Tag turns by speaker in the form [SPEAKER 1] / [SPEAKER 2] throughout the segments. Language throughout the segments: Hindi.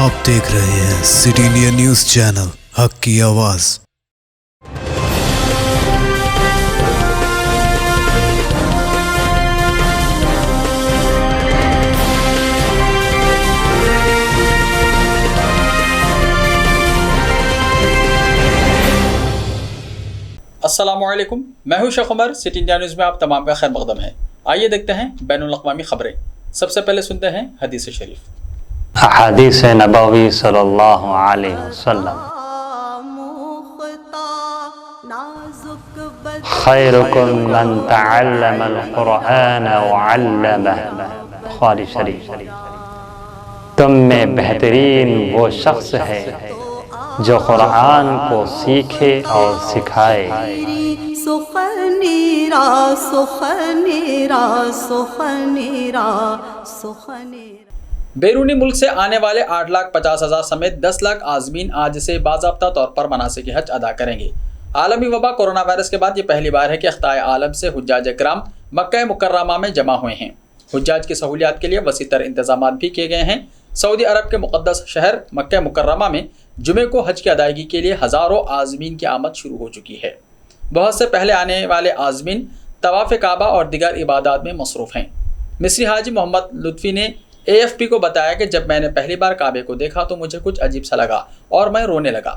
[SPEAKER 1] आप देख रहे हैं सिटी इंडिया न्यूज़ चैनल, हक की आवाज़।
[SPEAKER 2] अस्सलामुअलैकुम, मैं हूं Sheikh Umar. City India news में आप तमाम का खैर मकदम है। आइए देखते हैं बैनुल अक़वामी खबरें। सबसे पहले सुनते हैं हदीस शरीफ।
[SPEAKER 3] हदीस नबवी सल्लल्लाहु अलैहि वसल्लम, खैरुकुम मन तअल्लमल कुरआन व अल्लमह। बुखारी शरीफ। तुम में बेहतरीन वो शख्स है जो कुरान को सीखे और सिखाए।
[SPEAKER 2] बैरूनी मुल्क से आने वाले 8,50,000 समेत 10 लाख आज़मीन आज से बाज़ाब्ता तौर पर मनासिक हज अदा करेंगे। आलमी वबा कोरोना वायरस के बाद ये पहली बार है कि ख़िताए आलम से हुज्जाज इकराम मक्का मुकर्रमा में जमा हुए हैं। हुज्जाज की सहूलियात के लिए वसी तर इंतज़ाम भी किए गए हैं। सऊदी अरब के मुक़द्दस शहर मक्का मुकर्रमा में जुमे को हज की अदायगी के लिए हज़ारों आज़मीन की आमद शुरू हो चुकी है। बहुत से पहले आने वाले आज़मीन तवाफ़ काबा और दिगर इबादत में मसरूफ़ हैं। मिस्री हाजी मोहम्मद लुत्फ़ी ने AFP को बताया कि जब मैंने पहली बार काबे को देखा तो मुझे कुछ अजीब सा लगा और मैं रोने लगा।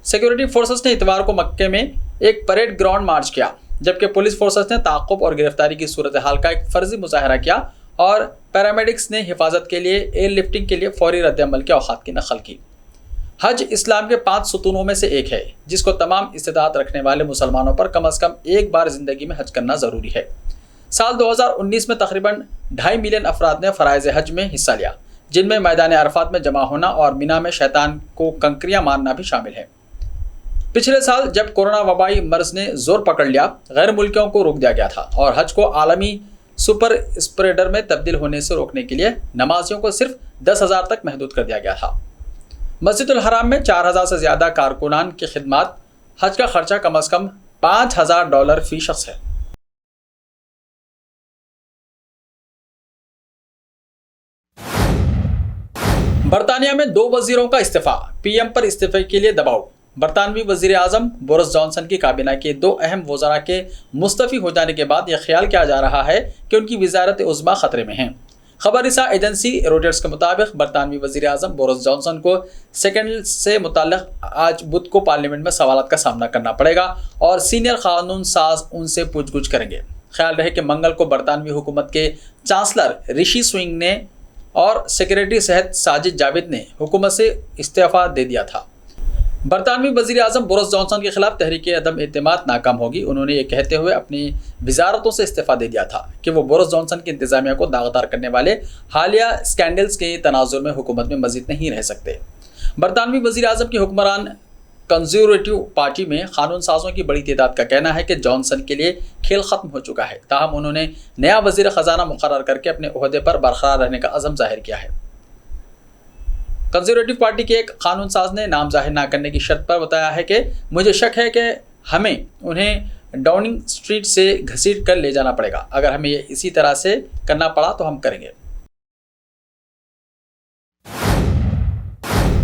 [SPEAKER 2] सिक्योरिटी फोर्सेस ने इतवार को मक्के में एक परेड ग्राउंड मार्च किया, जबकि पुलिस फोर्सेस ने ताक़ुब और गिरफ्तारी की सूरत हाल का एक फ़र्ज़ी मुज़ाहरा किया और पैरामेडिक्स ने हिफाजत के लिए एयरलिफ्टिंग के लिए फ़ौरी रद्द-ए-अमल के औक़ात की नक़ल की। हज इस्लाम के 5 सुतूनों में से एक है, जिसको तमाम इस्तिताअत रखने वाले मुसलमानों पर कम अज़ कम एक बार ज़िंदगी में हज करना ज़रूरी है। साल 2019 में तकरीबन 2.5 मिलियन अफराद ने फ़राइज़ हज में हिस्सा लिया, जिनमें मैदान अरफात में जमा होना और मिना में शैतान को कंकरियाँ मारना भी शामिल है। पिछले साल जब कोरोना वबाई मर्ज़ ने ज़ोर पकड़ लिया, गैर मुल्कियों को रोक दिया गया था और हज को आलमी सुपर स्प्रेडर में तब्दील होने से रोकने के लिए नमाजियों को सिर्फ 10,000 तक महदूद कर दिया गया था। मस्जिदुल हराम में 4,000 से ज़्यादा कारकुनान की खिदमत। हज का खर्चा कम अज़ कम $5,000 फ़ी शख्स है। बरतानिया में 2 वज़ीरों का इस्तीफ़ा। PM पर इस्तीफ़े के लिए दबाव। बरतानवी वज़ीर आज़म बोरिस जॉनसन की काबिना के 2 अहम वज़रा के मुस्तफ़ी हो जाने के बाद यह ख्याल किया जा रहा है कि उनकी वज़ारत उज़्मा ख़तरे में है। खबर रिसा एजेंसी रॉयटर्स के मुताबिक बरतानवी वज़ीर आज़म बोरिस जॉनसन को सेकेंड से मुताल्लिक़ आज बुध को पार्लियामेंट में सवालात का सामना करना पड़ेगा और सीनियर कानून साज उनसे पूछ-गुछ करेंगे। ख्याल रहे कि मंगल को बरतानवी हुकूमत के चांसलर ऋषि सुनक ने और सेक्रेटरी सेहत साजिद जाविद ने हुकूमत से इस्तीफ़ा दे दिया था। बरतानवी वज़ीर आज़म बोरिस जॉनसन के खिलाफ तहरीक अदम एतमाद नाकाम होगी। उन्होंने ये कहते हुए अपनी वज़ारतों से इस्तीफ़ा दे दिया था कि वो बोरिस जॉनसन की इंतज़ामिया को दागदार करने वाले हालिया स्कैंडल्स के तनाजुर में हुकूमत में मज़ीद नहीं रह सकते। बरतानवी वज़ीर आज़म की हुक्मरान कंजर्वेटिव पार्टी में कानून साजों की बड़ी तादाद का कहना है कि जॉनसन के लिए खेल ख़त्म हो चुका है। ताहम उन्होंने नया वज़ीर ख़जाना मुक़र्रर करके अपने ओहदे पर बरकरार रहने का अज़म ज़ाहिर किया है। कंजर्वेटिव पार्टी के एक कानून साज ने नाम जाहिर न करने की शर्त पर बताया है कि मुझे शक है कि हमें उन्हें डाउनिंग स्ट्रीट से घसीट कर ले जाना पड़ेगा। अगर हमें ये इसी तरह से करना पड़ा तो हम करेंगे।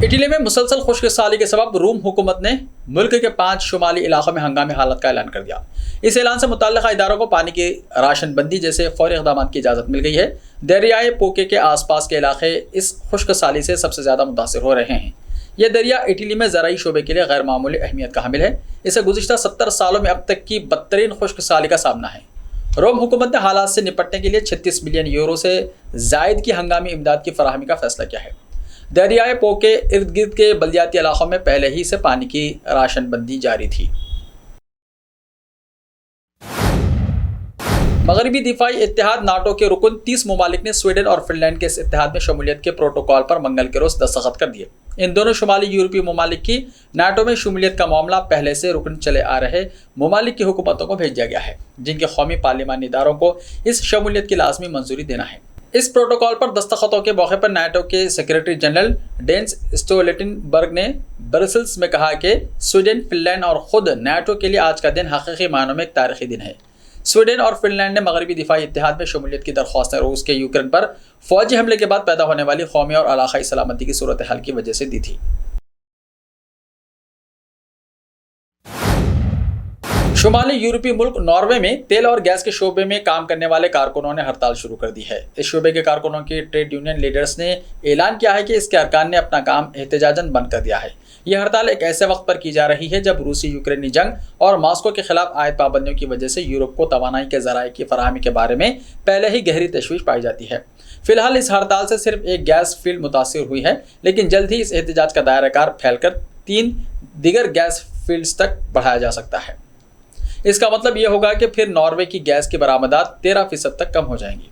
[SPEAKER 2] इटली में मुसलसल खुश्क साली के सबब रूम हुकूमत ने मुल्क के 5 शुमाली इलाकों में हंगामी हालत का ऐलान कर दिया। इस ऐलान से मुतल्लिक़ा इदारों को पानी की राशन बंदी जैसे फौरी इक़दाम की इजाज़त मिल गई है। दरियाए पोके के आसपास के इलाके इस खुश्क साली से सबसे ज़्यादा मुतासिर हो रहे हैं। यह दरिया इटली में ज़राई शोबे के लिए गैर मामूली अहमियत का हामिल है। इसे गुज़िश्ता 70 सालों में अब तक की बदतरीन खुश्क साली का सामना है। रोम हुकूमत ने हालात से निपटने के लिए 36 मिलियन यूरो से ज़ायद की हंगामी इमदाद की फराहमी का फैसला किया है। दरियाए पो के इर्द गिर्द के बल्दियाती इलाकों में पहले ही से पानी की राशन बंदी जारी थी। मगरबी दिफाई इत्तेहाद नाटो के रुकन 30 ममालिक ने स्वीडन और फिनलैंड के इस इत्तेहाद में शमूलियत के प्रोटोकॉल पर मंगल के रोज़ दस्तखत कर दिए। इन दोनों शुमाली यूरोपीय ममालिक की नाटो में शमूलियत का मामला पहले से रुकन चले आ रहे ममालिक की हुकूमतों को भेज दिया गया है, जिनके कौमी पार्लिमानी इदारों को इस शमूलियत की लाजमी मंजूरी देना है। इस प्रोटोकॉल पर दस्तखतों के मौके पर नाटो के सेक्रेटरी जनरल डेंस स्टोल्टेनबर्ग ने ब्रसेल्स में कहा कि स्वीडन, फिनलैंड और खुद नाटो के लिए आज का दिन हकीकी मायनों में एक तारीखी दिन है। स्वीडन और फिनलैंड ने मगरबी दिफाई इत्तेहाद में शमूलियत की दरख्वास्त रूस के यूक्रेन पर फौजी हमले के बाद पैदा होने वाली कौमी और इलाकाई सलामती की सूरत हाल की वजह से दी थी। शुमाली यूरोपीय मुल्क नॉर्वे में तेल और गैस के शोबे में काम करने वाले कारकुनों ने हड़ताल शुरू कर दी है। इस शोबे के कारकुनों के ट्रेड यूनियन लीडर्स ने ऐलान किया है कि इसके अरकान ने अपना काम एहतजाजन बंद कर दिया है। यह हड़ताल एक ऐसे वक्त पर की जा रही है जब रूसी यूक्रेनी जंग और मॉस्को के खिलाफ आयद पाबंदियों की वजह से यूरोप को तवानाई के जराये की फराहमी के बारे में पहले ही गहरी तशवीश पाई जाती है। फिलहाल इस हड़ताल से सिर्फ एक गैस फील्ड मुतासिर हुई है, लेकिन जल्द ही इस एहतजाज का दायराकार फैलकर 3 दीगर गैस फील्ड्स तक बढ़ाया जा सकता है। इसका मतलब यह होगा कि फिर नॉर्वे की गैस की बरामदात 13% तक कम हो जाएंगी।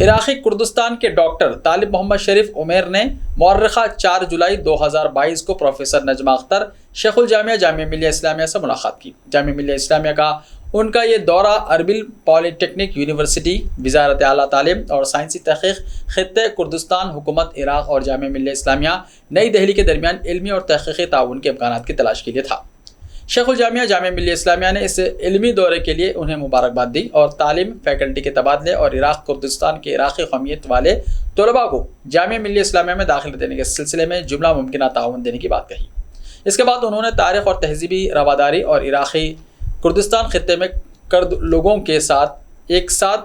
[SPEAKER 2] इराक़ी कुर्दिस्तान के डॉक्टर तालिब मोहम्मद शरीफ उमेर ने मौर्रिखा 4 जुलाई 2022 को प्रोफेसर नजमा अख्तर शेखुल जामिया जामिया मिलिया इस्लामिया से मुलाकात की। जामिया मिलिया इस्लामिया का उनका ये दौरा अरबिल पॉलिटेक्निक यूनिवर्सिटी, वजारत आला तालीम और साइंसी तहक़ीक़, खित्ते कुर्दिस्तान, हुकूमत इराक़ और जामिया मिलिया इस्लामिया नई दिल्ली के दरमियान इल्मी और तहक़ीक़ी ताउन के इम्कानात की तलाश के लिए था। शेखुल जामिया जामिया मिलिया इस्लामिया ने इस इल्मी दौरे के लिए उन्हें मुबारकबाद दी और तालीम, फैकल्टी के तबादले और इराक़ कुर्दिस्तान के इराक़ी कौमियत वाले तलबा को जामिया मिलिया इस्लामिया में दाखिला देने के सिलसिले में जुमला मुमकिन ताउन देने की बात कही। इसके बाद उन्होंने तारीख़ और तहज़ीबी रवादारी और इराक़ी कुर्दिस्तान खित्ते में कर्द लोगों के साथ एक साथ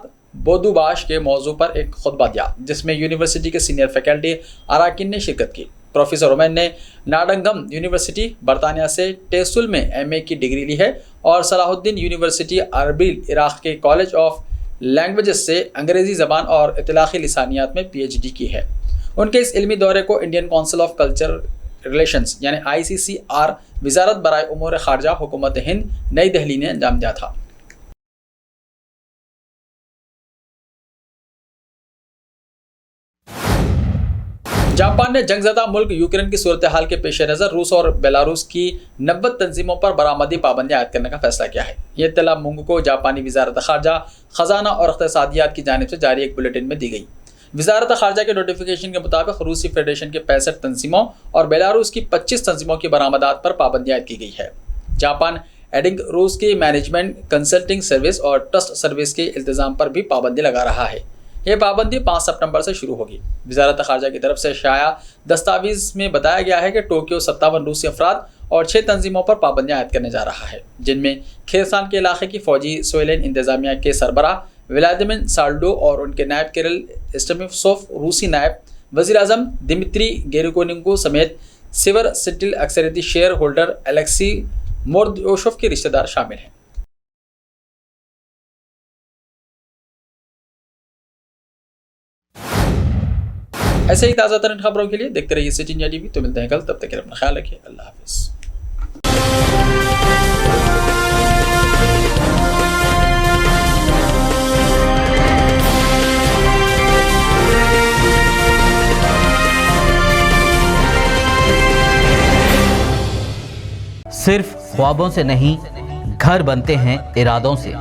[SPEAKER 2] बोदुबाश के मौजू पर एक खुतबा दिया, जिसमें यूनिवर्सिटी के सीनियर फैकल्टी अराकीन ने शिरकत की। प्रोफेसर उमैन ने नाडंगम यूनिवर्सिटी बरतानिया से टेसुल में MA की डिग्री ली है और सलाहुद्दीन यूनिवर्सिटी अरबिल इराक़ के कॉलेज ऑफ लैंग्वेजेस से अंग्रेज़ी ज़बान और इतलाक़ी लिसानियात में PhD की है। उनके इस इल्मी दौरे को Indian council of culture relations यानी ICCR, वजारत बराए उमूर खारजा, हुकूमत हिंद, नई दिल्ली ने अंजाम दिया था। जापान ने जंगज़दा मुल्क यूक्रेन की सूरत हाल के पेश नज़र रूस और बेलारूस की 90 तंजीमों पर बरामदी पाबंदी आयद करने का फैसला किया है। ये इत्तला मुंग को जापानी वजारत खारजा, ख़जाना और इक़्तिसादियात की जानिब से जारी एक बुलेटिन में दी गई। वजारत खारजा के नोटिफिकेशन के मुताबिक रूसी फेडरेशन के 65 तंजीमों और बेलारूस की 25 तंजीमों की बरामदात पर पाबंदी आयद की गई है। जापान एडिंग रूस की मैनेजमेंट, कंसल्टिंग सर्विस और ट्रस्ट सर्विस के इल्तिज़ाम पर भी पाबंदी लगा रहा है। यह पाबंदी 5 सितंबर से शुरू होगी। वजारत खारजा की तरफ से शाया दस्तावेज़ में बताया गया है कि टोक्यो 57 रूसी अफराद और 6 तंजीमों पर पाबंदियाँ आयद करने जा रहा है, जिनमें खेरसान के इलाके की फ़ौजी सोलेन इंतज़ामिया के सरबराह व्लादिमिर साल्डो और उनके नायब किरिल स्टमिसोफ, रूसी नायब वज़ीर आज़म दिमित्री गेरिकोनिको समेत सिवर सिटिल अक्सरियती शेयर होल्डर एलेक्सी मोर्दोशोव के रिश्तेदार शामिल हैं। ऐसे ही ताज़ा तरीन खबरों के लिए देखते रहिए सिटी इंडिया TV। तो मिलते हैं कल, तब तक के लिए अपना ख्याल रखिए। अल्लाह हाफ़िज़।
[SPEAKER 4] सिर्फ ख्वाबों से नहीं, घर बनते हैं इरादों से।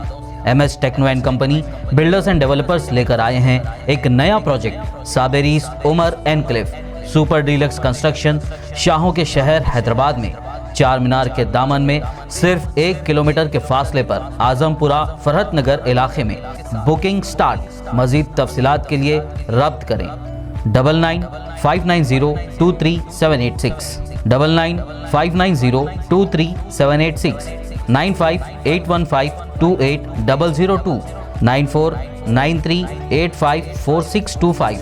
[SPEAKER 4] MS techno and company builders and developers लेकर आए हैं एक नया प्रोजेक्ट, साबेरीज Umar enclave super deluxe construction, शाहों के शहर हैदराबाद में। 4 मीनार के दामन में सिर्फ 1 किलोमीटर के फासले पर आजमपुरा फरहत नगर इलाके में। Booking start. मजीद तफसीलात के लिए रब्त करें 9959023786, 9959023786, 9581528002, 9493854625.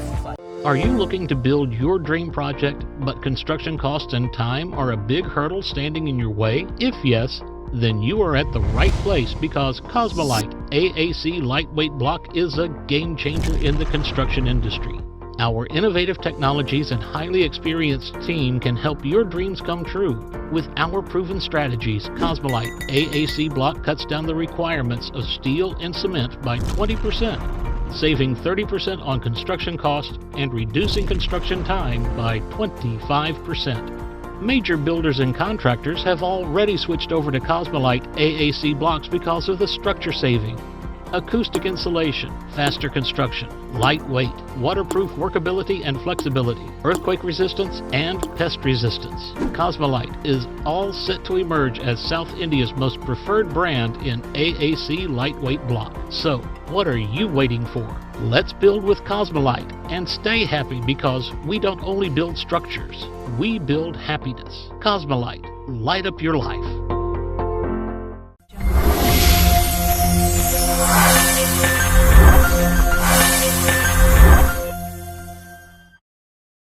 [SPEAKER 5] Are you looking to build your dream project, but construction costs and time are a big hurdle standing in your way? If yes, then you are at the right place, because Cosmolite AAC lightweight block is a game changer in the construction industry. Our innovative technologies and highly experienced team can help your dreams come true. With our proven strategies, Cosmolite AAC block cuts down the requirements of steel and cement by 20%, saving 30% on construction costs and reducing construction time by 25%. Major builders and contractors have already switched over to Cosmolite AAC blocks because of the structure saving. acoustic insulation, faster construction, lightweight, waterproof workability and flexibility, earthquake resistance, and pest resistance. Cosmolite is all set to emerge as South India's most preferred brand in AAC lightweight block. So, what are you waiting for? Let's build with Cosmolite and stay happy, because we don't only build structures, we build happiness. Cosmolite, light up your life.